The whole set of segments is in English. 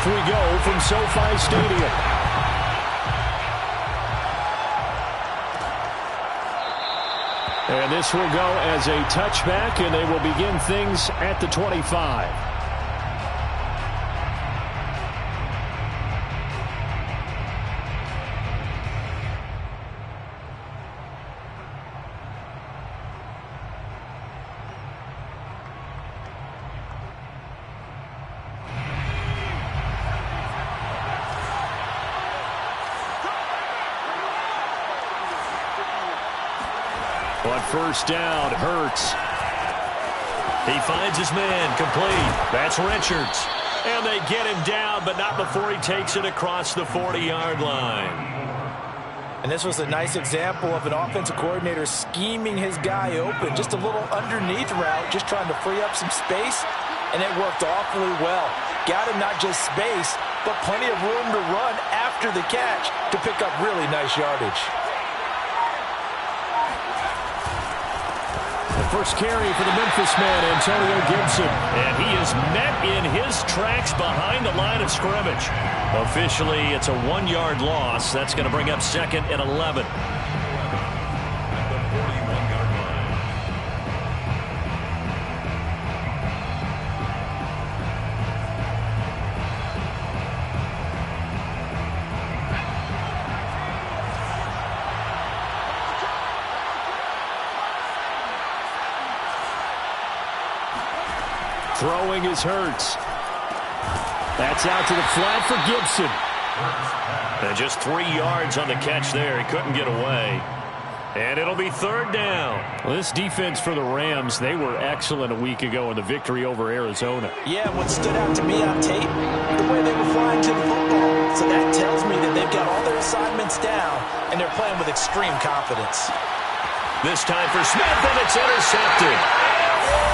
Off we go from SoFi Stadium. And this will go as a touchback, and they will begin things at the 25. On first down, Hurts. He finds his man, complete. That's Richards. And they get him down, but not before he takes it across the 40-yard line. And this was a nice example of an offensive coordinator scheming his guy open. Just a little underneath route, just trying to free up some space, and it worked awfully well. Got him not just space, but plenty of room to run after the catch to pick up really nice yardage. First carry for the Memphis man, Antonio Gibson. And he is met in his tracks behind the line of scrimmage. Officially, it's a 1-yard loss. That's going to bring up second and 11. Throwing is Hurts. That's out to the flat for Gibson. And just 3 yards on the catch there. He couldn't get away. And it'll be third down. Well, this defense for the Rams, they were excellent a week ago in the victory over Arizona. Yeah, what stood out to me on tape, the way they were flying to the football. So that tells me that they've got all their assignments down, and they're playing with extreme confidence. This time for Smith, and it's intercepted.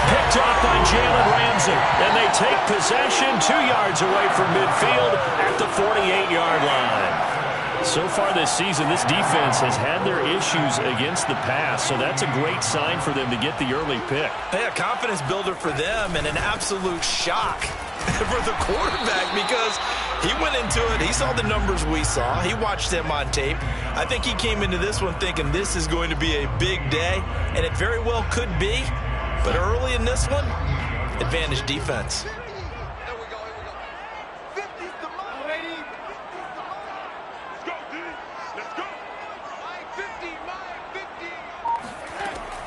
Picked off by Jalen Ramsey. And they take possession 2 yards away from midfield at the 48-yard line. So far this season, this defense has had their issues against the pass, so that's a great sign for them to get the early pick. Yeah, confidence builder for them and an absolute shock for the quarterback because he went into it. He saw the numbers we saw. He watched them on tape. I think he came into this one thinking this is going to be a big day, and it very well could be. But early in this one, advantage defense.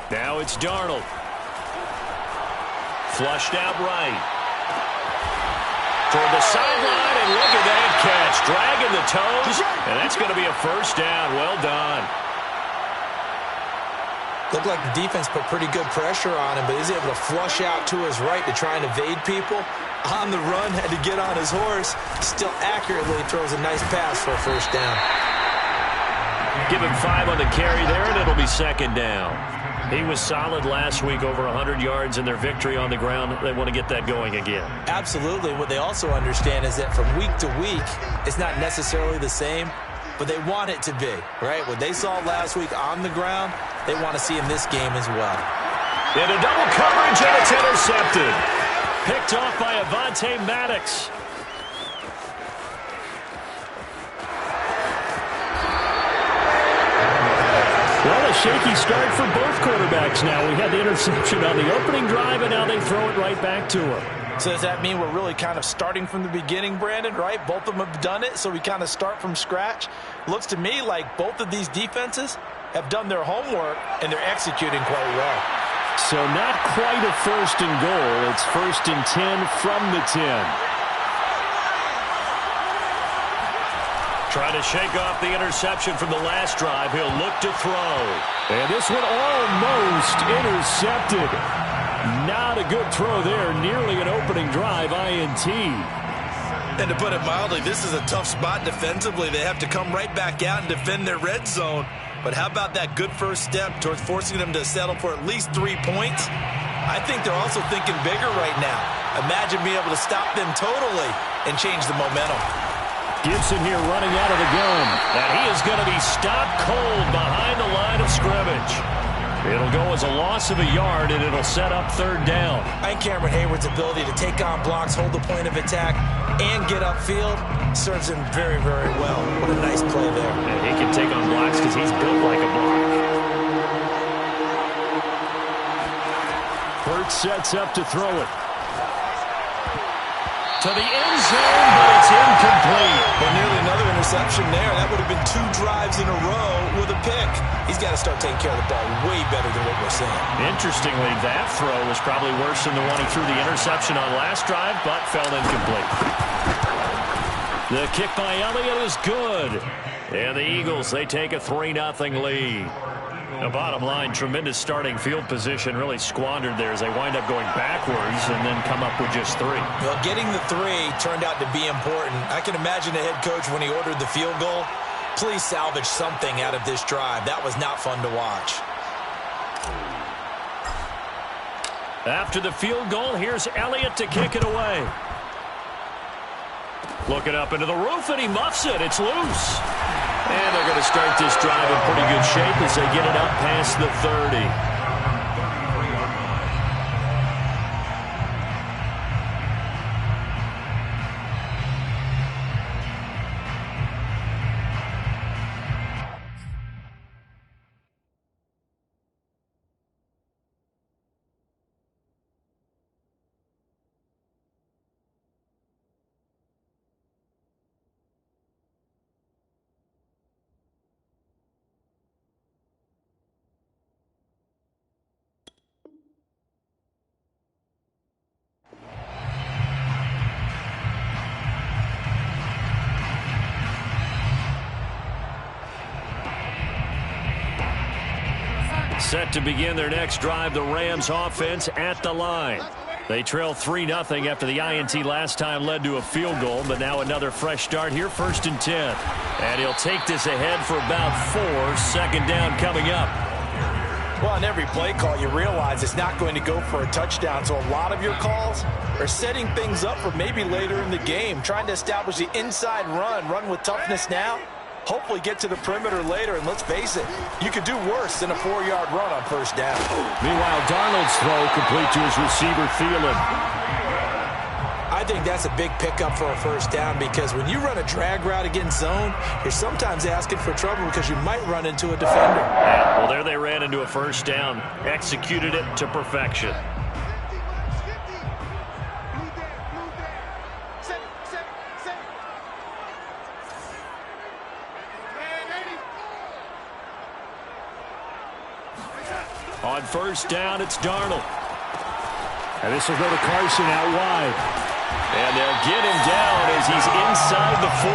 Now it's Darnold. Flushed out right. Toward the sideline, and look at that catch. Dragging the toes, and that's going to be a first down. Well done. Looked like the defense put pretty good pressure on him, but he's able to flush out to his right to try and evade people. On the run, had to get on his horse. Still accurately throws a nice pass for a first down. Give him 5 on the carry there, and it'll be second down. He was solid last week, over 100 yards in their victory on the ground. They want to get that going again. Absolutely. What they also understand is that from week to week, it's not necessarily the same, but they want it to be, right? What they saw last week on the ground, they want to see in this game as well. Into double coverage, and it's intercepted. Picked off by Avonte Maddox. Well, a shaky start for both quarterbacks now. We had the interception on the opening drive, and now they throw it right back to him. So does that mean we're really kind of starting from the beginning, Brandon, right? Both of them have done it, so we kind of start from scratch. Looks to me like both of these defenses have done their homework, and they're executing quite well. So not quite a first and goal. It's first and 10 from the 10. Trying to shake off the interception from the last drive. He'll look to throw. And this one almost intercepted. Not a good throw there. Nearly an opening drive INT. And to put it mildly, this is a tough spot defensively. They have to come right back out and defend their red zone. But how about that good first step towards forcing them to settle for at least 3 points? I think they're also thinking bigger right now. Imagine being able to stop them totally and change the momentum. Gibson here running out of the gun. And he is going to be stopped cold behind the line of scrimmage. It'll go as a loss of a yard, and it'll set up third down. I think Cameron Hayward's ability to take on blocks, hold the point of attack, and get upfield serves him very, very well. What a nice play there. And he can take on blocks because he's built like a block. Hurts sets up to throw it. To the end zone, but it's incomplete. Well, nearly another interception there. That would have been 2 drives in a row with a pick. He's got to start taking care of the ball way better than what we're seeing. Interestingly, that throw was probably worse than the one he threw the interception on last drive, but fell incomplete. The kick by Elliott is good. And the Eagles, they take a 3-0 lead. The bottom line, tremendous starting field position, really squandered there as they wind up going backwards and then come up with just 3. Well, getting the 3 turned out to be important. I can imagine the head coach when he ordered the field goal. Please salvage something out of this drive. That was not fun to watch. After the field goal, here's Elliott to kick it away. Looking up into the roof, and he muffs it. It's loose. And they're going to start this drive in pretty good shape as they get it up past the 30. Set to begin their next drive, the Rams offense at the line. They trail 3-0 after the INT last time led to a field goal, but now another fresh start here, 1st and 10. And he'll take this ahead for about 4, 2nd down coming up. Well, on every play call, you realize it's not going to go for a touchdown, so a lot of your calls are setting things up for maybe later in the game, trying to establish the inside run with toughness now. Hopefully get to the perimeter later, and let's face it, you could do worse than a 4-yard run on 1st down. Meanwhile, Darnold's throw complete to his receiver, Thielen. I think that's a big pickup for a 1st down because when you run a drag route against zone, you're sometimes asking for trouble because you might run into a defender. Yeah, well, there they ran into a 1st down, executed it to perfection. On 1st down, it's Darnold. And this will go to Carson out wide. And they'll get him down as he's inside the 40.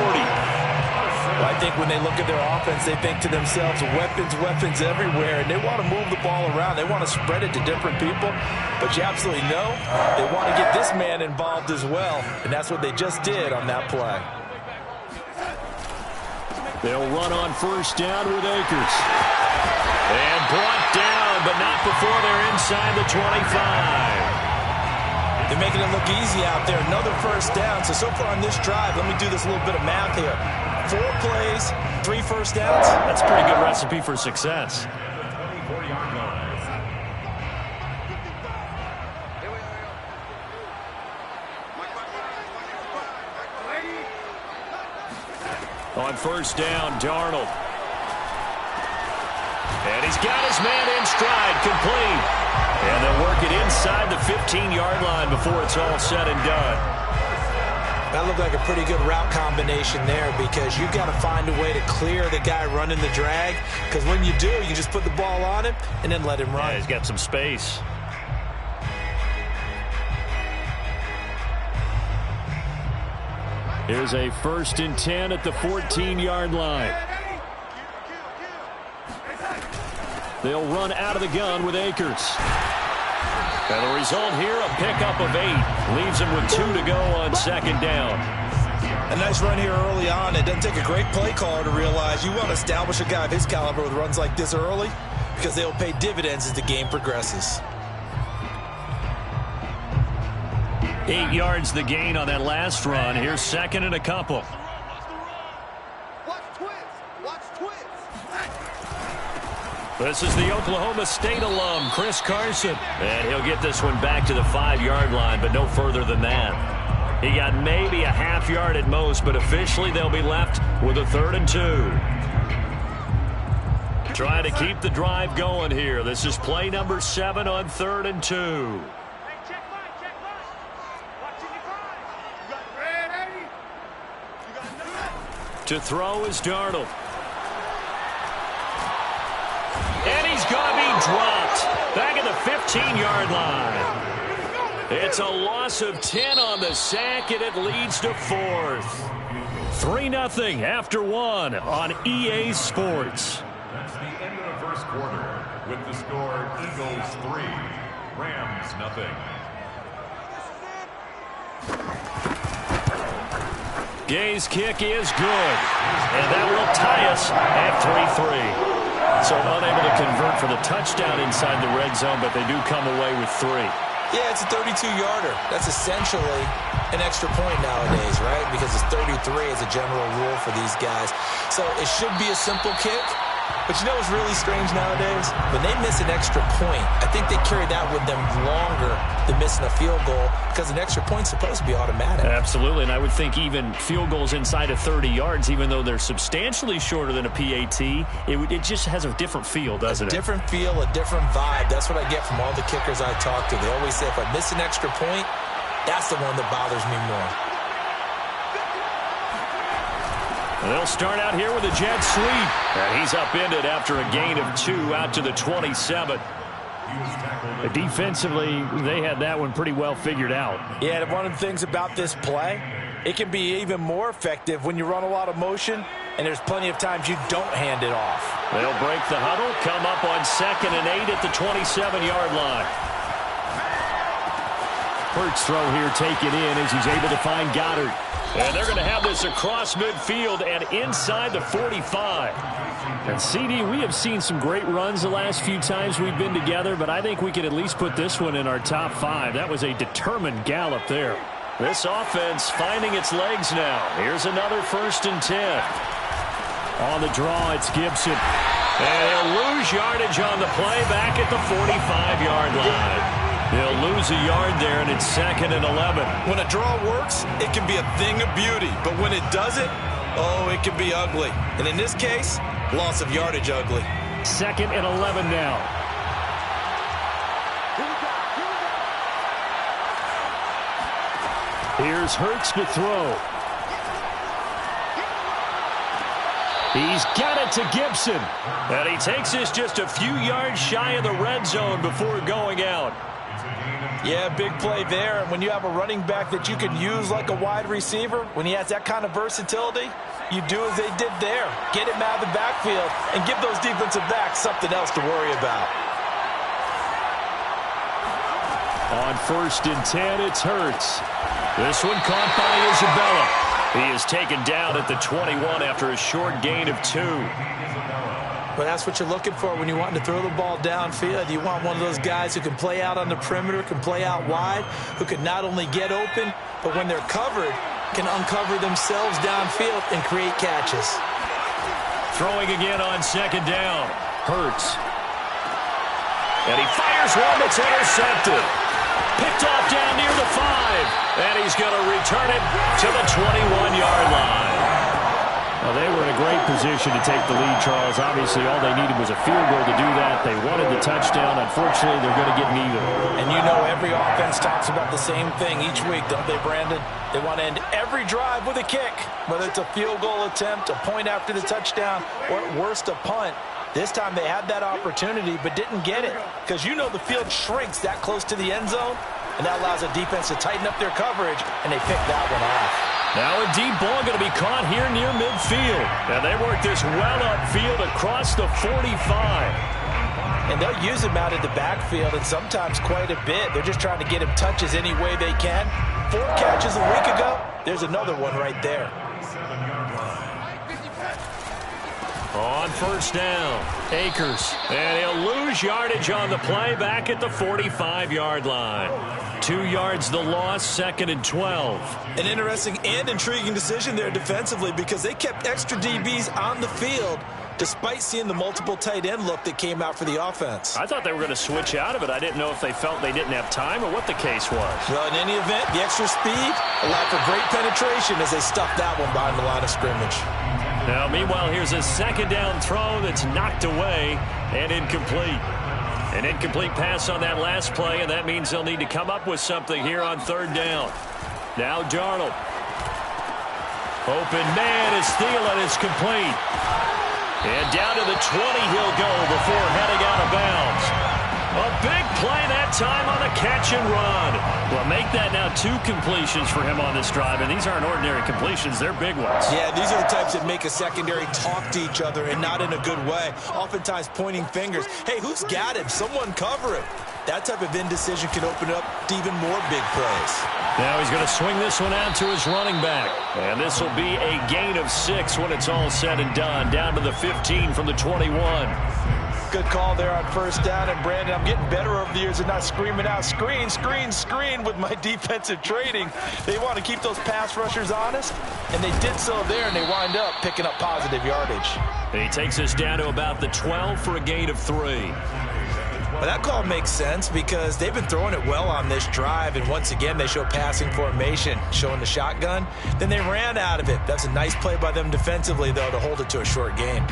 Well, I think when they look at their offense, they think to themselves, weapons everywhere, and they want to move the ball around. They want to spread it to different people. But you absolutely know they want to get this man involved as well, and that's what they just did on that play. They'll run on 1st down with Akers. And brought down, but not before they're inside the 25. They're making it look easy out there. Another 1st down. So far on this drive, let me do this little bit of math here. 4 plays, 3 1st downs. That's a pretty good recipe for success. On 1st down, Darnold. And he's got his man in stride, complete. And they'll work it inside the 15-yard line before it's all said and done. That looked like a pretty good route combination there because you've got to find a way to clear the guy running the drag because when you do, you just put the ball on him and then let him run. Yeah, he's got some space. Here's a 1st and 10 at the 14-yard line. They'll run out of the gun with Akers. And the result here, a pickup of 8. Leaves him with 2 to go on 2nd down. A nice run here early on. It doesn't take a great play caller to realize you want to establish a guy of his caliber with runs like this early because they'll pay dividends as the game progresses. 8 yards the gain on that last run. Here's 2nd and a couple. The This is the Oklahoma State alum, Chris Carson. And he'll get this one back to the 5-yard line, but no further than that. He got maybe a half yard at most, but officially they'll be left with a 3rd and 2. Trying to keep the drive going here. This is play number 7 on 3rd and 2. To throw is Darnold. And he's going to be dropped back at the 15-yard line. It's a loss of 10 on the sack, and it leads to 4th. 3-0 after 1 on EA Sports. That's the end of the first quarter with the score Eagles 3, Rams 0. Gay's kick is good, and that will tie us at 3-3. So unable to convert for the touchdown inside the red zone, but they do come away with 3. Yeah, it's a 32-yarder. That's essentially an extra point nowadays, right? Because it's 33 as a general rule for these guys. So it should be a simple kick. But you know what's really strange nowadays? When they miss an extra point, I think they carry that with them longer than missing a field goal because an extra point's supposed to be automatic. Absolutely, and I would think even field goals inside of 30 yards, even though they're substantially shorter than a PAT, it just has a different feel, doesn't it? A different feel, a different vibe. That's what I get from all the kickers I talk to. They always say, if I miss an extra point, that's the one that bothers me more. They'll start out here with a jet sweep. And he's upended after a gain of 2 out to the 27. Defensively, they had that one pretty well figured out. Yeah, and one of the things about this play, it can be even more effective when you run a lot of motion, and there's plenty of times you don't hand it off. They'll break the huddle, come up on 2nd and 8 at the 27-yard line. Hurts throw here taken in as he's able to find Goddard. And they're going to have this across midfield and inside the 45. And CD, we have seen some great runs the last few times we've been together, but I think we can at least put this one in our top 5. That was a determined gallop there. This offense finding its legs now. Here's another 1st and 10. On the draw, it's Gibson. And he'll lose yardage on the play back at the 45-yard line. They'll lose a yard there, and it's 2nd and 11. When a draw works, it can be a thing of beauty. But when it doesn't, oh, it can be ugly. And in this case, loss of yardage ugly. 2nd and 11 now. Here's Hurts to throw. He's got it to Gibson. And he takes this just a few yards shy of the red zone before going out. Yeah, big play there. And when you have a running back that you can use like a wide receiver, when he has that kind of versatility, you do as they did there. Get him out of the backfield and give those defensive backs something else to worry about. On 1st and 10, it's Hurts. This one caught by Isabella. He is taken down at the 21 after a short gain of 2. But that's what you're looking for when you're wanting to throw the ball downfield. You want one of those guys who can play out on the perimeter, can play out wide, who can not only get open, but when they're covered, can uncover themselves downfield and create catches. Throwing again on 2nd down. Hurts. And he fires one that's intercepted. Picked off down near the 5. And he's going to return it to the 21-yard line. Well, they were in a great position to take the lead, Charles. Obviously, all they needed was a field goal to do that. They wanted the touchdown. Unfortunately, they're going to get neither. And you know every offense talks about the same thing each week, don't they, Brandon? They want to end every drive with a kick, whether it's a field goal attempt, a point after the touchdown, or at worst, a punt. This time they had that opportunity but didn't get it because you know the field shrinks that close to the end zone, and that allows a defense to tighten up their coverage, and they picked that one off. Now a deep ball going to be caught here near midfield. And they work this well upfield across the 45. And they'll use him out of the backfield, and sometimes quite a bit. They're just trying to get him touches any way they can. 4 catches a week ago. There's another one right there. On 1st down, Akers. And he'll lose yardage on the play back at the 45-yard line. 2 yards the loss, 2nd and 12. An interesting and intriguing decision there defensively because they kept extra DBs on the field despite seeing the multiple tight end look that came out for the offense. I thought they were going to switch out of it. I didn't know if they felt they didn't have time or what the case was. Well, in any event, the extra speed allowed for great penetration as they stuffed that one behind the line of scrimmage. Now, meanwhile, here's a second down throw that's knocked away and incomplete. An incomplete pass on that last play, and that means they'll need to come up with something here on third down. Now Darnold. Open man is Thielen. It's complete. And down to the 20 he'll go before heading out of bounds. A big play that time on the catch and run. Well, make that now 2 completions for him on this drive, and these aren't ordinary completions. They're big ones. Yeah, these are the types that make a secondary talk to each other and not in a good way. Oftentimes pointing fingers. Hey, who's got him? Someone cover him. That type of indecision can open up to even more big plays. Now he's going to swing this one out to his running back. And this will be a gain of 6 when it's all said and done. Down to the 15 from the 21. Good call there on first down. And, Brandon, I'm getting better over the years and not screaming out, screen, screen, screen with my defensive training. They want to keep those pass rushers honest, and they did so there, and they wind up picking up positive yardage. He takes us down to about the 12 for a gain of 3. Well, that call makes sense because they've been throwing it well on this drive, and once again they show passing formation, showing the shotgun. Then they ran out of it. That's a nice play by them defensively, though, to hold it to a short gain.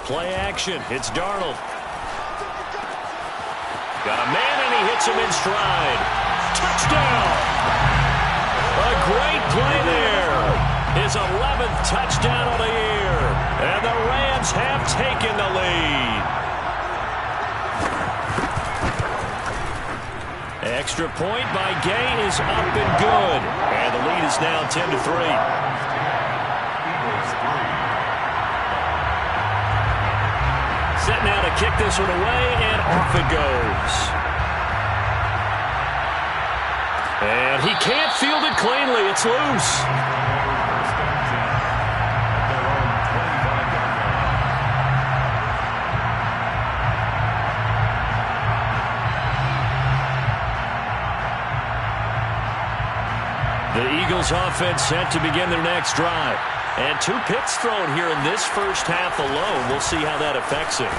Play action. It's Darnold. Got a man, and he hits him in stride. Touchdown! A great play there. His 11th touchdown of the year. And the Rams have taken the lead. Extra point by Gay is up and good. And the lead is now 10-3. Set now to kick this one away, and off it goes. And he can't field it cleanly. It's loose. The Eagles offense set to begin their next drive. And 2 picks thrown here in this first half alone. We'll see how that affects him.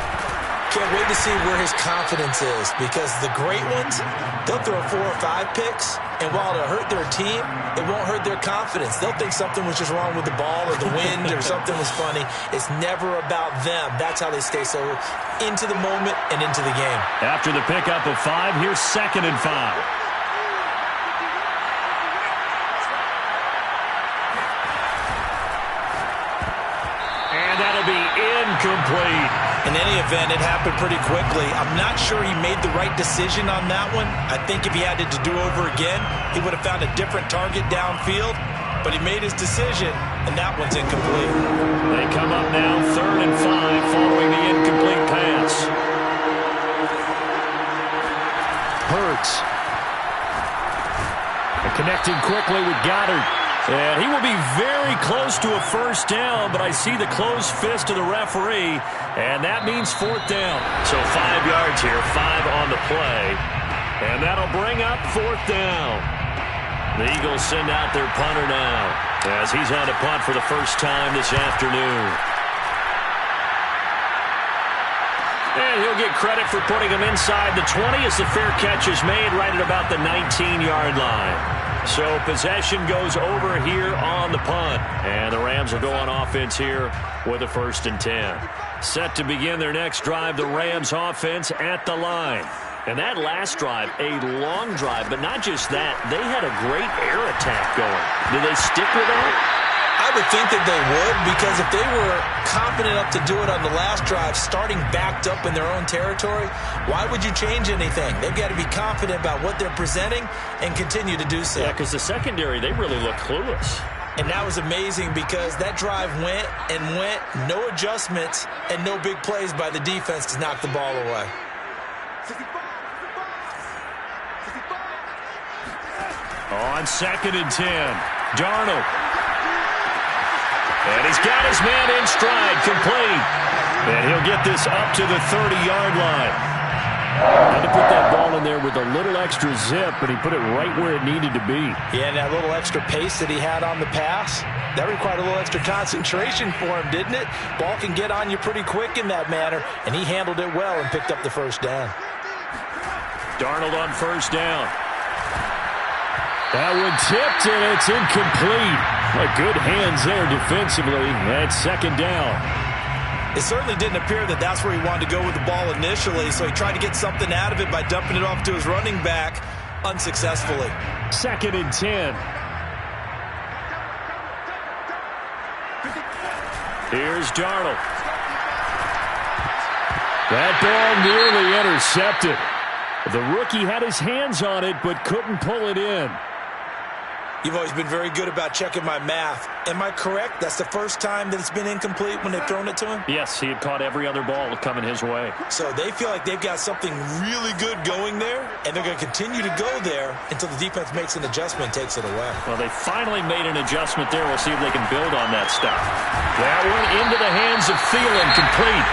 Can't wait to see where his confidence is, because the great ones, they'll throw 4 or 5 picks, and while it'll hurt their team, it won't hurt their confidence. They'll think something was just wrong with the ball or the wind or something was funny. It's never about them. That's how they stay so into the moment and into the game. After the pickup of 5, here's 2nd and 5. Incomplete. In any event, it happened pretty quickly. I'm not sure he made the right decision on that one. I think if he had it to do over again, he would have found a different target downfield. But he made his decision, and that one's incomplete. They come up now 3rd and 5 following the incomplete pass. Hurts. And connecting quickly with Goddard. And he will be very close to a first down, but I see the closed fist of the referee, and that means 4th down. So 5 yards here, 5 on the play, and that'll bring up 4th down. The Eagles send out their punter now, as he's on to punt for the first time this afternoon. And he'll get credit for putting him inside the 20 as the fair catch is made right at about the 19-yard line. So possession goes over here on the punt. And the Rams will go on offense here with a 1st and 10. Set to begin their next drive, the Rams offense at the line. And that last drive, a long drive, but not just that. They had a great air attack going. Did they stick with that? I would think that they would, because if they were confident enough to do it on the last drive, starting backed up in their own territory, why would you change anything? They've got to be confident about what they're presenting and continue to do so. Yeah, because the secondary, they really look clueless. And that was amazing because that drive went and went, no adjustments, and no big plays by the defense to knock the ball away. On 2nd and 10, Darnold. And he's got his man in stride, complete. And he'll get this up to the 30-yard line. Had to put that ball in there with a little extra zip, but he put it right where it needed to be. Yeah, and that little extra pace that he had on the pass, that required a little extra concentration for him, didn't it? Ball can get on you pretty quick in that manner, and he handled it well and picked up the first down. Darnold on first down. That one tipped, and it's incomplete. Good hands there defensively. That's second down. It certainly didn't appear that that's where he wanted to go with the ball initially, so he tried to get something out of it by dumping it off to his running back unsuccessfully. Second and 10. Here's Darnold. That ball nearly intercepted. The rookie had his hands on it, but couldn't pull it in. You've always been very good about checking my math. Am I correct? That's the first time that it's been incomplete when they've thrown it to him? Yes, he had caught every other ball coming his way. So they feel like they've got something really good going there, and they're going to continue to go there until the defense makes an adjustment and takes it away. Well, they finally made an adjustment there. We'll see if they can build on that stuff. That one into the hands of Thielen, complete.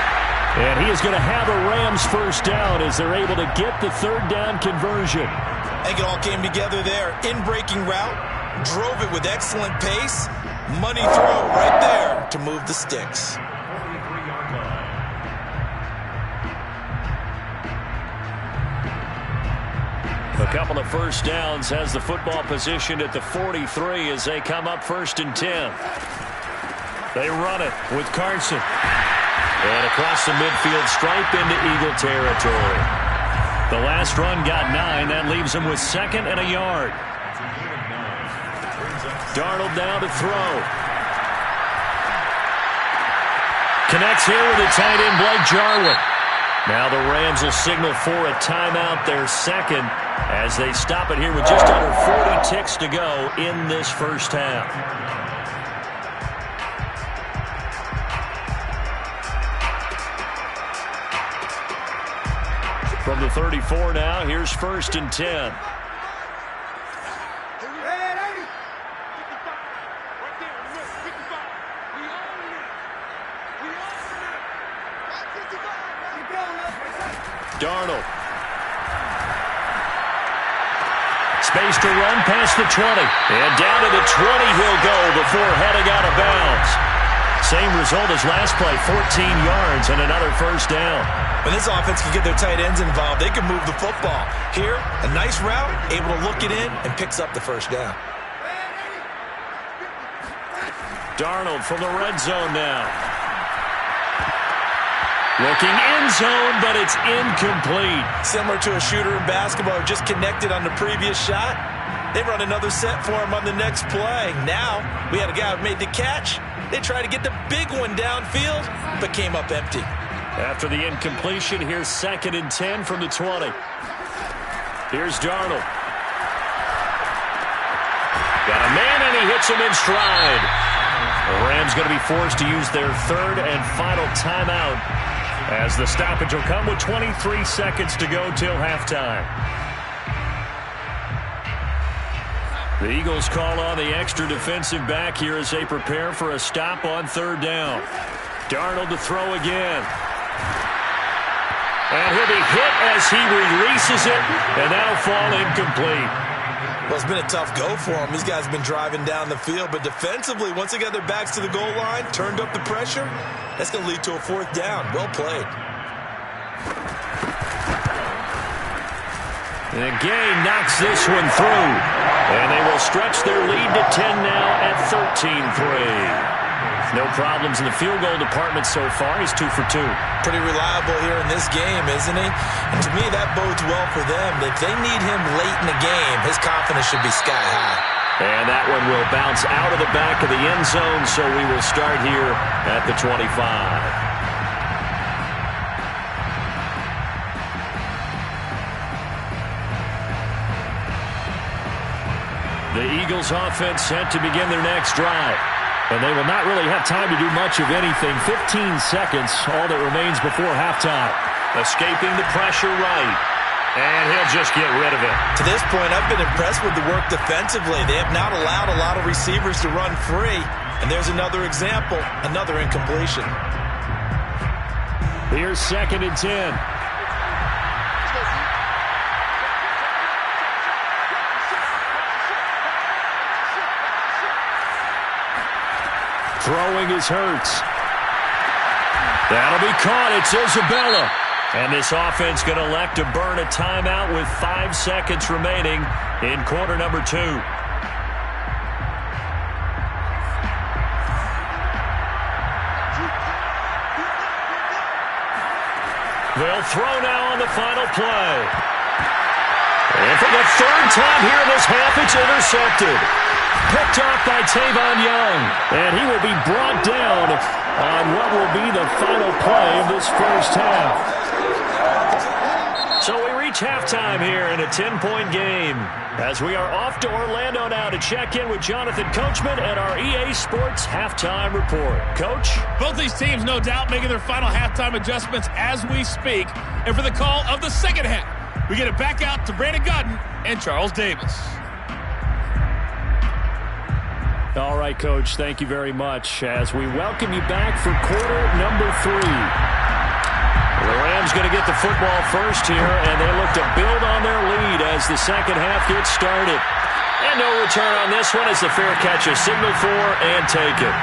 And he is going to have a Rams first down as they're able to get the third down conversion. I think it all came together there. In-breaking route, drove it with excellent pace. Money throw right there to move the sticks. A couple of first downs has the football positioned at the 43 as they come up first and 10. They run it with Carson. And across the midfield stripe into Eagle territory. The last run got 9. That leaves them with second and a yard. Darnold now to throw. Connects here with a tight end, Blake Jarwin. Now the Rams will signal for a timeout, their second, as they stop it here with just under 40 ticks to go in this first half. From the 34 now, here's first and 10. Darnold. Space to run past the 20. And down to the 20 he'll go before heading out of bounds. Same result as last play, 14 yards and another first down. When this offense can get their tight ends involved, they can move the football. Here, a nice route, able to look it in, and picks up the first down. Darnold from the red zone now. Looking end zone, but it's incomplete. Similar to a shooter in basketball who just connected on the previous shot. They run another set for him on the next play. Now, we had a guy who made the catch. They tried to get the big one downfield, but came up empty. After the incompletion, here's second and 10 from the 20. Here's Darnold. Got a man, and he hits him in stride. The Rams going to be forced to use their third and final timeout as the stoppage will come with 23 seconds to go till halftime. The Eagles call on the extra defensive back here as they prepare for a stop on third down. Darnold to throw again. And he'll be hit as he releases it, and that'll fall incomplete. Well, it's been a tough go for him. These guys have been driving down the field, but defensively, once they got their backs to the goal line, turned up the pressure, that's going to lead to a fourth down. Well played. And Gay knocks this one through. And they will stretch their lead to 10 now at 13-3. No problems in the field goal department so far. He's 2 for 2. Pretty reliable here in this game, isn't he? And to me, that bodes well for them. If they need him late in the game, his confidence should be sky high. And that one will bounce out of the back of the end zone, so we will start here at the 25. The Eagles offense set to begin their next drive. And they will not really have time to do much of anything. 15 seconds, all that remains before halftime. Escaping the pressure right. And he'll just get rid of it. To this point, I've been impressed with the work defensively. They have not allowed a lot of receivers to run free. And there's another example, another incompletion. Here's 2nd and 10. Throwing is Hurts. That'll be caught. It's Isabella. And this offense going to elect to burn a timeout with 5 seconds remaining in quarter number 2. They'll throw now on the final play. And for the 3rd time here in this half, it's intercepted. Picked off by Tavon Young. And he will be brought down on what will be the final play of this first half. So we reach halftime here in a 10-point game as we are off to Orlando now to check in with Jonathan Coachman at our EA Sports Halftime Report. Coach? Both these teams, no doubt, making their final halftime adjustments as we speak. And for the call of the second half, we get it back out to Brandon Gaudin and Charles Davis. All right, Coach, thank you very much as we welcome you back for quarter number 3. The Rams going to get the football first here, and they look to build on their lead as the second half gets started. And no return on this one as the fair catch is signaled for and taken.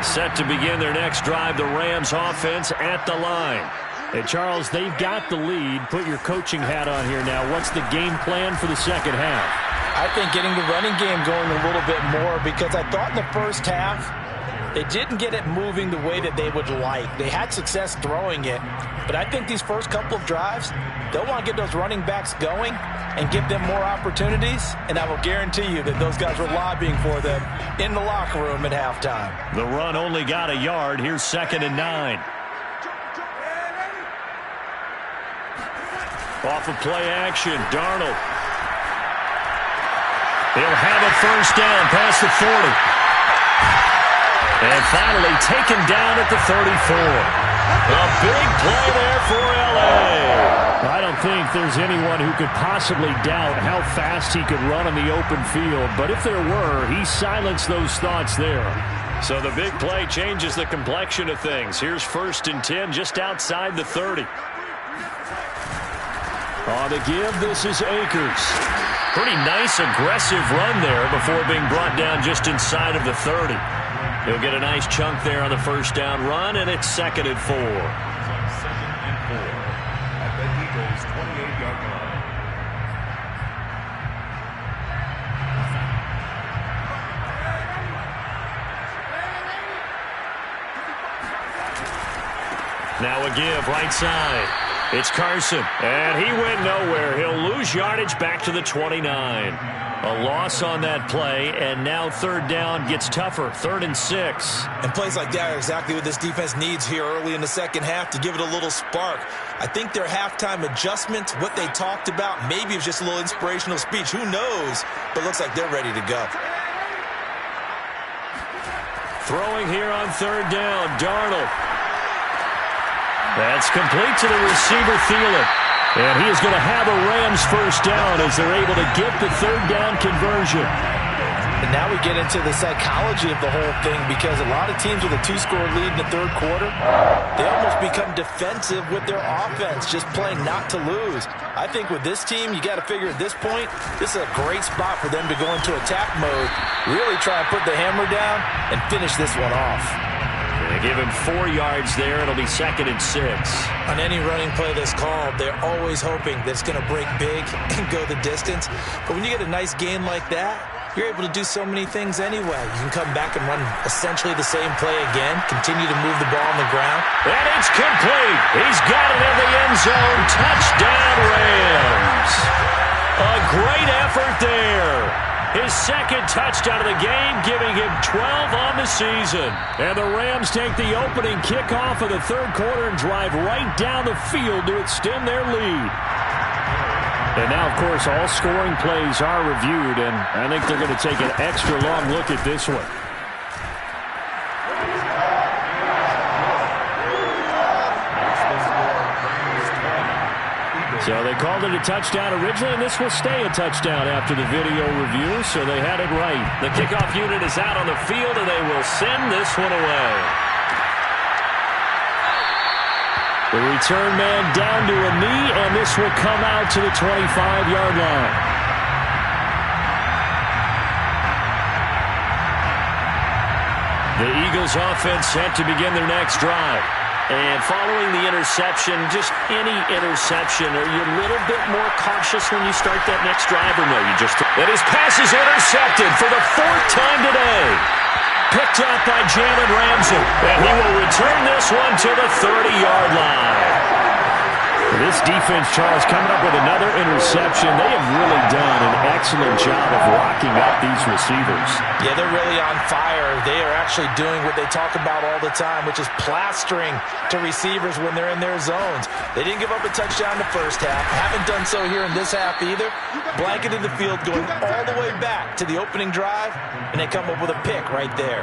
Set to begin their next drive, the Rams offense at the line. Hey, Charles, they've got the lead. Put your coaching hat on here now. What's the game plan for the second half? I think getting the running game going a little bit more because I thought in the first half they didn't get it moving the way that they would like. They had success throwing it, but I think these first couple of drives, they'll want to get those running backs going and give them more opportunities, and I will guarantee you that those guys were lobbying for them in the locker room at halftime. The run only got a yard. Here's 2nd and 9. Off of play action, Darnold. He'll have a first down past the 40. And finally taken down at the 34. A big play there for L.A. I don't think there's anyone who could possibly doubt how fast he could run on the open field. But if there were, he silenced those thoughts there. So the big play changes the complexion of things. Here's 1st and 10 just outside the 30. On the give, this is Akers. Pretty nice, aggressive run there before being brought down just inside of the 30. He'll get a nice chunk there on the first down run, and it's 2nd and 4. At the Eagles' 28-yard line. Now a give, right side. It's Carson, and he went nowhere. He'll lose yardage back to the 29. A loss on that play, and now 3rd down gets tougher, 3rd and 6. And plays like that are exactly what this defense needs here early in the second half to give it a little spark. I think their halftime adjustment, what they talked about, maybe it was just a little inspirational speech. Who knows? But looks like they're ready to go. Throwing here on 3rd down, Darnold. That's complete to the receiver, Thielen. And he is going to have a Rams first down as they're able to get the 3rd down conversion. And now we get into the psychology of the whole thing because a lot of teams with a 2-score lead in the 3rd quarter, they almost become defensive with their offense, just playing not to lose. I think with this team, you got to figure at this point, this is a great spot for them to go into attack mode, really try and put the hammer down and finish this one off. They give him 4 yards there. It'll be 2nd and 6. On any running play that's called, they're always hoping that it's going to break big and go the distance. But when you get a nice game like that, you're able to do so many things anyway. You can come back and run essentially the same play again, continue to move the ball on the ground. And it's complete. He's got it in the end zone. Touchdown, Rams. A great effort there. His 2nd touchdown of the game, giving him 12 on the season. And the Rams take the opening kickoff of the 3rd quarter and drive right down the field to extend their lead. And now, of course, all scoring plays are reviewed, and I think they're going to take an extra long look at this one. So they called it a touchdown originally, and this will stay a touchdown after the video review, so they had it right. The kickoff unit is out on the field, and they will send this one away. The return man down to a knee, and this will come out to the 25-yard line. The Eagles offense set to begin their next drive. And following the interception, just any interception, are you a little bit more cautious when you start that next drive, or no? And his pass is intercepted for the 4th time today. Picked up by Jalen Ramsey. And he will return this one to the 30-yard line. This defense, Charles, coming up with another interception. They have really done an excellent job of locking up these receivers. Yeah, they're really on fire. They are actually doing what they talk about all the time, which is plastering to receivers when they're in their zones. They didn't give up a touchdown in the first half. Haven't done so here in this half either. Blanketed the field going all the way back to the opening drive, and they come up with a pick right there.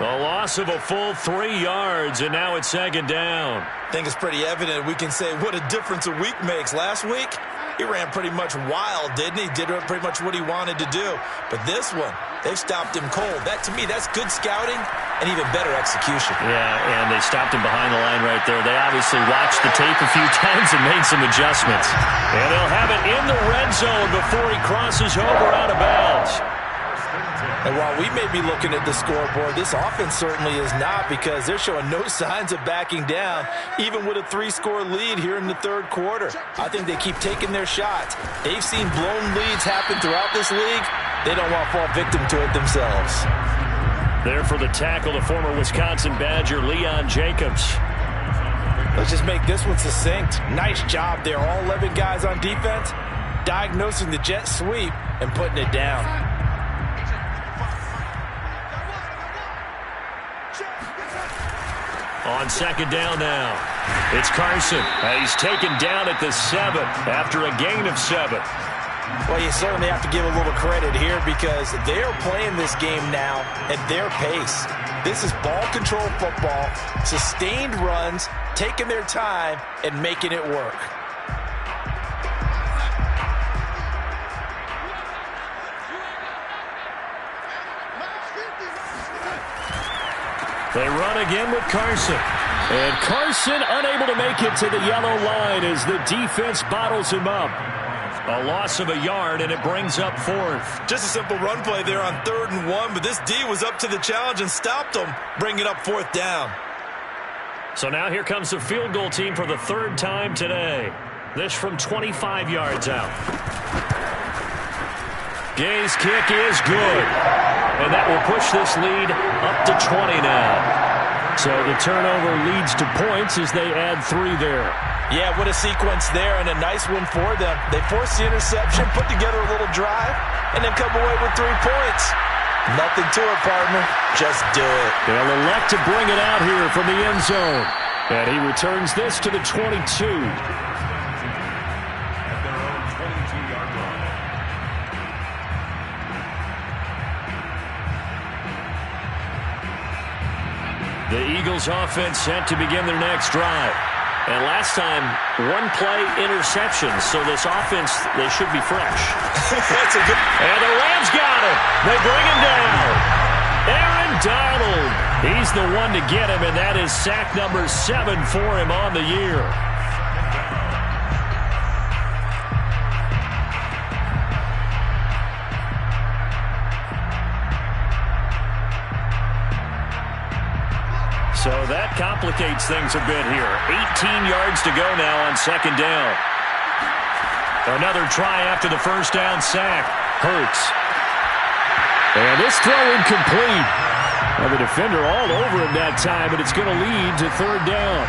A loss of a full 3 yards, and now it's second down. I think it's pretty evident we can say what a difference a week makes. Last week, he ran pretty much wild, didn't he? Did pretty much what he wanted to do. But this one, they stopped him cold. That, to me, that's good scouting and even better execution. Yeah, and they stopped him behind the line right there. They obviously watched the tape a few times and made some adjustments. And they'll have it in the red zone before he crosses over out of bounds. And while we may be looking at the scoreboard, this offense certainly is not, because they're showing no signs of backing down, even with a 3-score lead here in the third quarter. I think they keep taking their shots. They've seen blown leads happen throughout this league. They don't want to fall victim to it themselves. There for the tackle, the former Wisconsin Badger, Leon Jacobs. Let's just make this one succinct. Nice job there. All 11 guys on defense, diagnosing the jet sweep and putting it down. On second down now, it's Carson. He's taken down at the 7 after a gain of 7. Well, you certainly have to give a little credit here, because they're playing this game now at their pace. This is ball control football, sustained runs, taking their time and making it work. They run again with Carson. And Carson unable to make it to the yellow line as the defense bottles him up. A loss of a yard, and it brings up 4th. Just a simple run play there on 3rd and 1, but this D was up to the challenge and stopped them, bringing up 4th down. So now here comes the field goal team for the 3rd time today. This from 25 yards out. Gay's kick is good. And that will push this lead up to 20 now. So the turnover leads to points as they add 3 there. Yeah, what a sequence there, and a nice one for them. They force the interception, put together a little drive, and then come away with 3 points. Nothing to it, partner. Just do it. They'll elect to bring it out here from the end zone. And he returns this to the 22. The Eagles offense set to begin their next drive. And last time, 1-play interception. So this offense, they should be fresh. That's a good... And the Rams got him. They bring him down. Aaron Donald. He's the one to get him, and that is sack number 7 for him on the year. So that complicates things a bit here. 18 yards to go now on second down. Another try after the first down sack. Hurts. And this throw incomplete. Well, the defender all over him that time, but it's going to lead to 3rd down.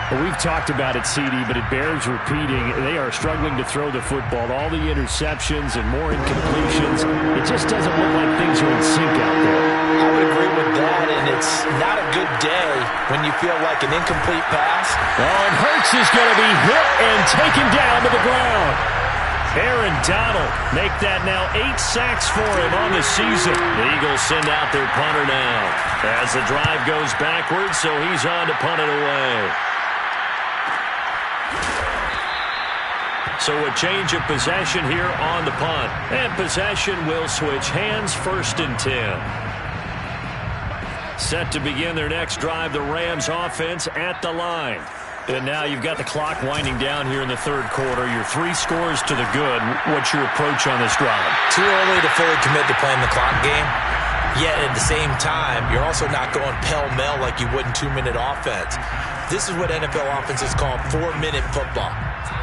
Well, we've talked about it, CD, but it bears repeating. They are struggling to throw the football. All the interceptions and more incompletions. It just doesn't look like things are in sync out there. I would agree with that, and it's not a good day when you feel like an incomplete pass. Oh, and Hurts is going to be hit and taken down to the ground. Aaron Donald make that now 8 sacks for him on the season. The Eagles send out their punter now as the drive goes backwards, so he's on to punt it away. So a change of possession here on the punt. And possession will switch hands, 1st and 10. Set to begin their next drive, the Rams offense at the line. And now you've got the clock winding down here in the 3rd quarter. You're 3 scores to the good. What's your approach on this drive? Too early to fully commit to playing the clock game. Yet at the same time, you're also not going pell-mell like you would in 2-minute offense. This is what NFL offenses call 4-minute football.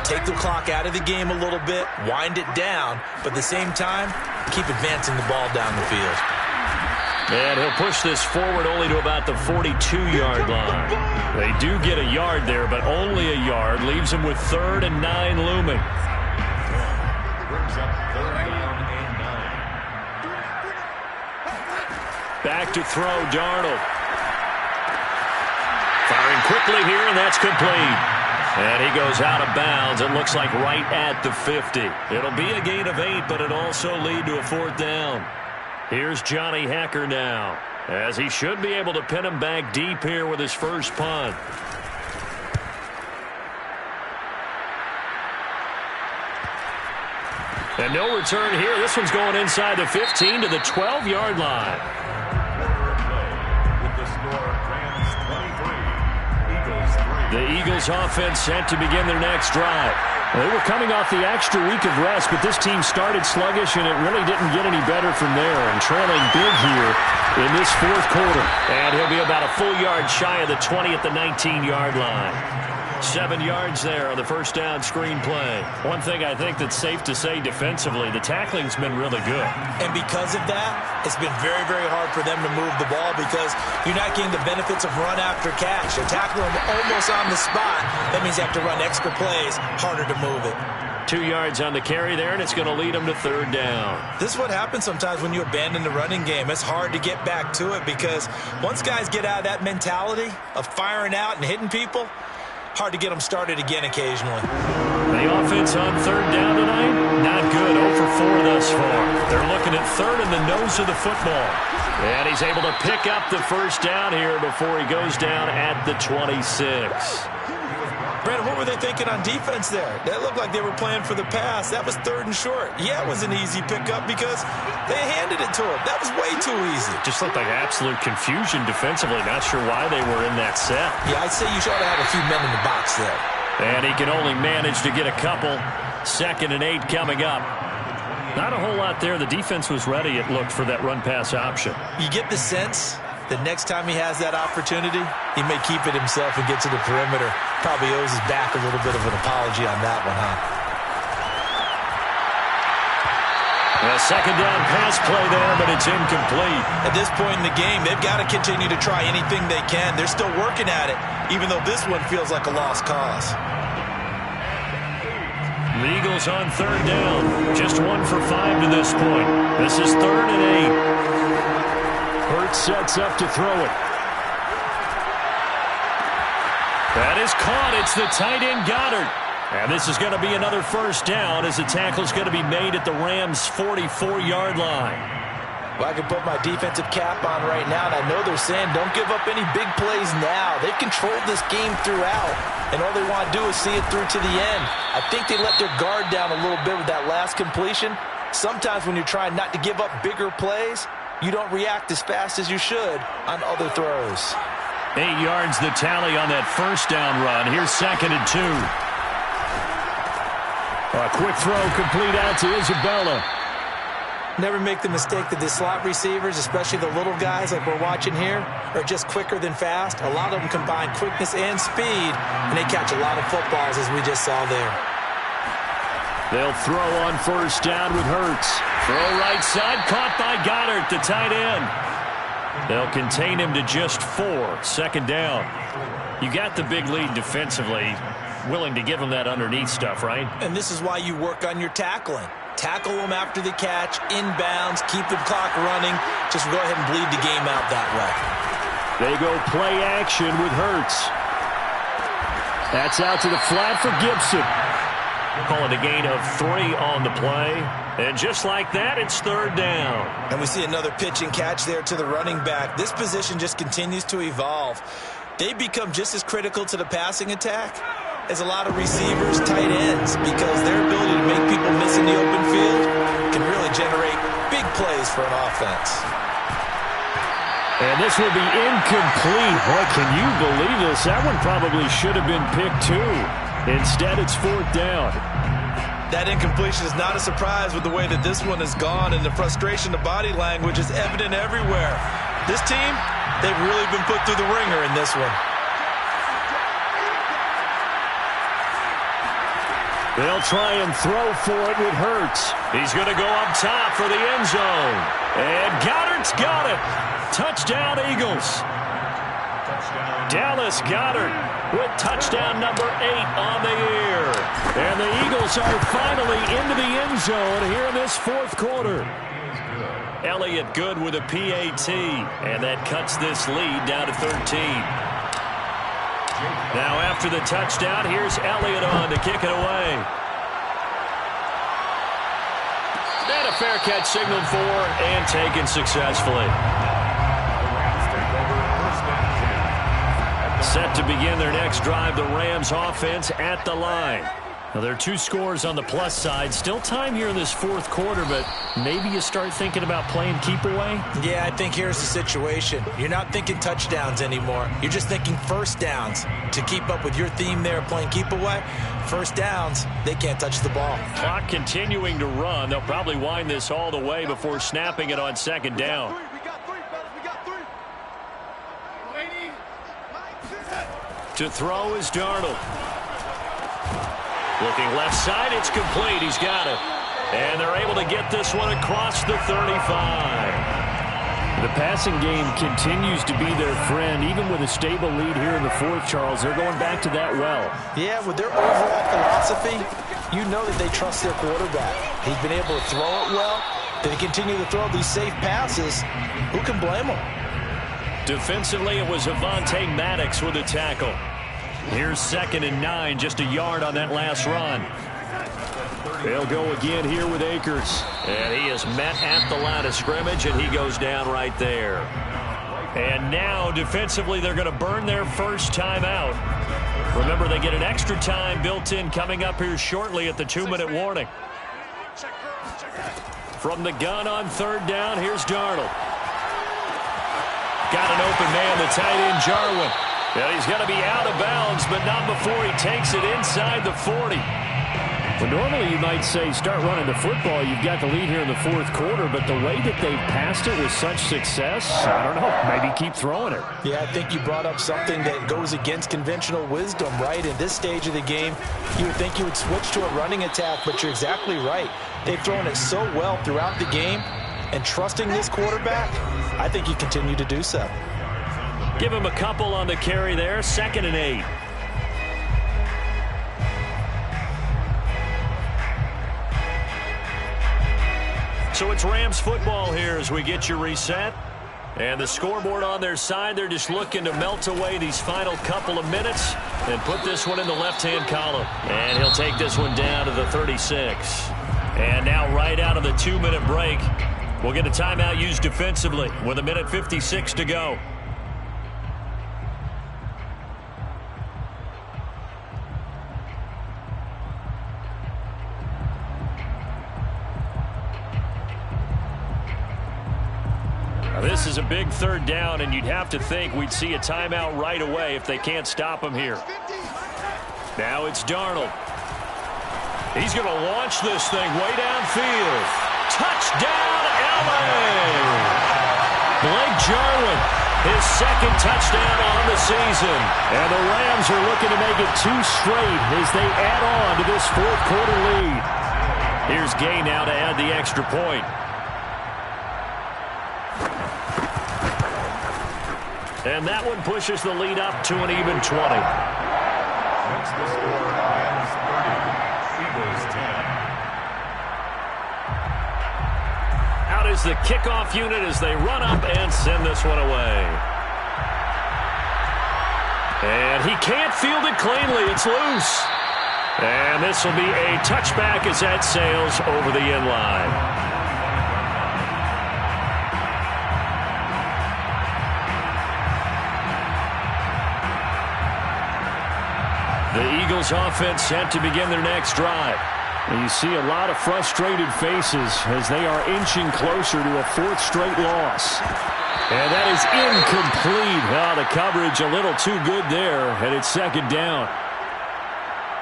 Take the clock out of the game a little bit, wind it down, but at the same time, keep advancing the ball down the field. And he'll push this forward only to about the 42-yard line. They do get a yard there, but only a yard. Leaves him with 3rd and 9 looming. Brings up 3rd down and 9. Back to throw, Darnold. Firing quickly here, and that's complete. And he goes out of bounds. It looks like right at the 50. It'll be a gain of 8, but it'll also lead to a 4th down. Here's Johnny Hekker now, as he should be able to pin him back deep here with his first punt. And no return here. This one's going inside the 15 to the 12-yard line. With the score, Rams 23, Eagles 3. The Eagles offense set to begin their next drive. They were coming off the extra week of rest, but this team started sluggish, and it really didn't get any better from there. And trailing big here in this 4th quarter. And he'll be about a full yard shy of the 20 at the 19-yard line. 7 yards there on the first down screen play. One thing I think that's safe to say defensively, the tackling's been really good. And because of that, it's been very, very hard for them to move the ball because you're not getting the benefits of run after catch. They're tackling them almost on the spot. That means you have to run extra plays, harder to move it. 2 yards on the carry there, and it's going to lead them to 3rd down. This is what happens sometimes when you abandon the running game. It's hard to get back to it because once guys get out of that mentality of firing out and hitting people, hard to get them started again occasionally. The offense on 3rd down tonight, not good. 0 for 4 thus far. They're looking at 3rd in the nose of the football. And he's able to pick up the first down here before he goes down at the 26. Brandon, what were they thinking on defense there? That looked like they were playing for the pass. That was 3rd and short. Yeah, it was an easy pickup because they handed it to him. That was way too easy. Just looked like absolute confusion defensively. Not sure why they were in that set. Yeah, I'd say you should have a few men in the box there. And he can only manage to get a couple. 2nd and 8 coming up. Not a whole lot there. The defense was ready, it looked, for that run-pass option. You get the sense the next time he has that opportunity, he may keep it himself and get to the perimeter. Probably owes his back a little bit of an apology on that one, huh? A 2nd down pass play there, but it's incomplete. At this point in the game, they've got to continue to try anything they can. They're still working at it, even though this one feels like a lost cause. The Eagles on 3rd down. Just 1 for 5 to this point. This is 3rd and 8. Hurts sets up to throw it. That is caught. It's the tight end Goddard. And this is going to be another first down as the tackle's going to be made at the Rams' 44-yard line. Well, I can put my defensive cap on right now, and I know they're saying don't give up any big plays now. They've controlled this game throughout, and all they want to do is see it through to the end. I think they let their guard down a little bit with that last completion. Sometimes when you're trying not to give up bigger plays, you don't react as fast as you should on other throws. 8 yards the tally on that first down run. Here's 2nd and 2. A quick throw complete out to Isabella. Never make the mistake that the slot receivers, especially the little guys like we're watching here, are just quicker than fast. A lot of them combine quickness and speed, and they catch a lot of footballs, as we just saw there. They'll throw on first down with Hurts. Throw right side, caught by Goddard, the tight end. They'll contain him to just 4. 2nd down. You got the big lead defensively. Willing to give him that underneath stuff, right? And this is why you work on your tackling. Tackle them after the catch, inbounds, keep the clock running. Just go ahead and bleed the game out that way. They go play action with Hurts. That's out to the flat for Gibson. Call it a gain of 3 on the play. And just like that, it's 3rd down. And we see another pitch and catch there to the running back. This position just continues to evolve. They become just as critical to the passing attack is a lot of receivers, tight ends, because their ability to make people miss in the open field can really generate big plays for an offense. And this will be incomplete. Boy, can you believe this? That one probably should have been picked too. Instead, it's 4th down. That incompletion is not a surprise with the way that this one has gone, and the frustration, the body language is evident everywhere. This team, they've really been put through the ringer in this one. They'll try and throw for it with Hurts. He's going to go up top for the end zone. And Goddard's got it. Touchdown, Eagles. Dallas Goedert with touchdown number 8 on the year. And the Eagles are finally into the end zone here in this 4th quarter. Elliott good with a PAT, and that cuts this lead down to 13. Now after the touchdown, here's Elliott on to kick it away. And a fair catch signaled for and taken successfully. Set to begin their next drive, the Rams offense at the line. Now, there are 2 scores on the plus side. Still time here in this 4th quarter, but maybe you start thinking about playing keep away? Yeah, I think here's the situation. You're not thinking touchdowns anymore. You're just thinking first downs. To keep up with your theme there, playing keep away, first downs, they can't touch the ball. Clock continuing to run. They'll probably wind this all the way before snapping it on 2nd down. To throw is Darnold. Looking left side, it's complete. He's got it. And they're able to get this one across the 35. The passing game continues to be their friend. Even with a stable lead here in the 4th, Charles, they're going back to that well. Yeah, with their overall philosophy, you know that they trust their quarterback. He's been able to throw it well. They continue to throw these safe passes. Who can blame them? Defensively, it was Avonte Maddox with a tackle. Here's 2nd and 9, just a yard on that last run. They'll go again here with Akers. And he is met at the line of scrimmage, and he goes down right there. And now, defensively, they're going to burn their first timeout. Remember, they get an extra time built in coming up here shortly at the 2-minute warning. From the gun on 3rd down, here's Darnold. Got an open man, the tight end, Jarwin. And he's going to be out of bounds, but not before he takes it inside the 40. Well, normally you might say start running the football. You've got the lead here in the 4th quarter, but the way that they've passed it with such success, I don't know, maybe keep throwing it. Yeah, I think you brought up something that goes against conventional wisdom, right? In this stage of the game, you would think you would switch to a running attack, but you're exactly right. They've thrown it so well throughout the game, and trusting this quarterback, I think you continue to do so. Give him a couple on the carry there, 2nd and 8. So it's Rams football here as we get you reset. And the scoreboard on their side, they're just looking to melt away these final couple of minutes and put this one in the left-hand column. And he'll take this one down to the 36. And now right out of the 2-minute break, we'll get a timeout used defensively with 1:56 to go. This is a big 3rd down, and you'd have to think we'd see a timeout right away if they can't stop him here. Now it's Darnold. He's going to launch this thing way downfield. Touchdown, LA! Blake Jarwin, his 2nd touchdown on the season. And the Rams are looking to make it 2 straight as they add on to this 4th quarter lead. Here's Gay now to add the extra point. And that one pushes the lead up to an even 20. Makes the score Rams 30, Eagles 10. Out is the kickoff unit as they run up and send this one away. And he can't field it cleanly. It's loose. And this will be a touchback as that sails over the end line. The Eagles offense set to begin their next drive. And you see a lot of frustrated faces as they are inching closer to a fourth straight loss. And that is incomplete. Oh, the coverage a little too good there, and it's second down.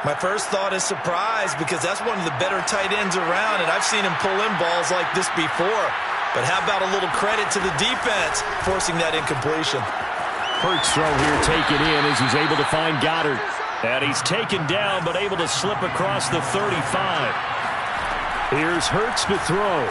My first thought is surprise because that's one of the better tight ends around, and I've seen him pull in balls like this before. But how about a little credit to the defense forcing that incompletion? Hurts throw here taken in as he's able to find Goddard. And he's taken down but able to slip across the 35. Here's Hurts to throw.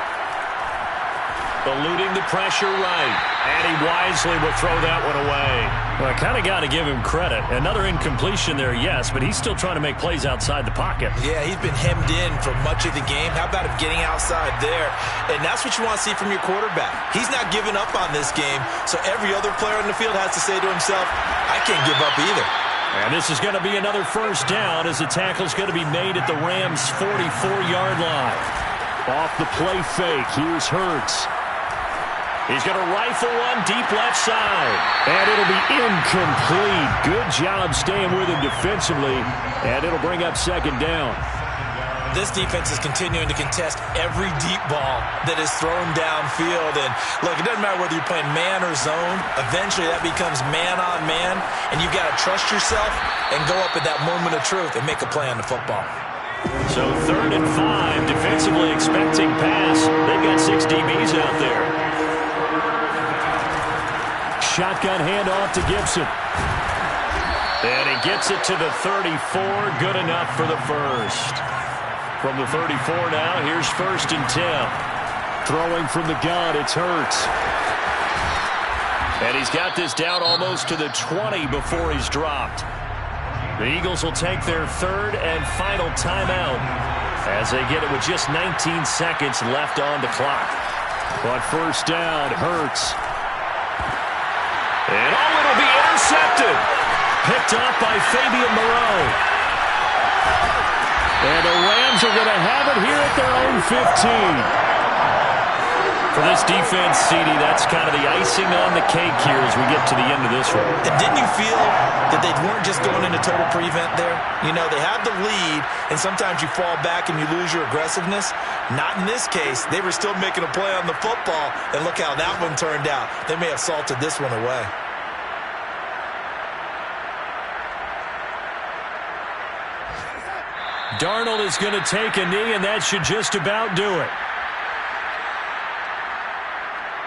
Eluding the pressure right. And he wisely will throw that one away. Well, I kind of got to give him credit. Another incompletion there, yes, but he's still trying to make plays outside the pocket. Yeah, he's been hemmed in for much of the game. How about him getting outside there? And that's what you want to see from your quarterback. He's not giving up on this game, so every other player in the field has to say to himself, I can't give up either. And this is going to be another first down as the tackle's going to be made at the Rams' 44-yard line. Off the play fake, here's Hurts. He's going to rifle one deep left side. And it'll be incomplete. Good job staying with him defensively. And it'll bring up second down. This defense is continuing to contest every deep ball that is thrown downfield. And, look, it doesn't matter whether you're playing man or zone. Eventually, that becomes man-on-man. And you've got to trust yourself and go up at that moment of truth and make a play on the football. So 3rd and 5, defensively expecting pass. They've got 6 DBs out there. Shotgun handoff to Gibson. And he gets it to the 34. Good enough for the first. From the 34 now, here's 1st and 10. Throwing from the gun, it's Hurts. And he's got this down almost to the 20 before he's dropped. The Eagles will take their 3rd and final timeout as they get it with just 19 seconds left on the clock. But first down, Hurts. And it'll be intercepted. Picked off by Fabian Moreau. And the Rams are going to have it here at their own 15. For this defense, CD, that's kind of the icing on the cake here as we get to the end of this one. And didn't you feel that they weren't just going into total prevent there? You know, they had the lead, and sometimes you fall back and you lose your aggressiveness. Not in this case. They were still making a play on the football, and look how that one turned out. They may have salted this one away. Darnold is going to take a knee, and that should just about do it.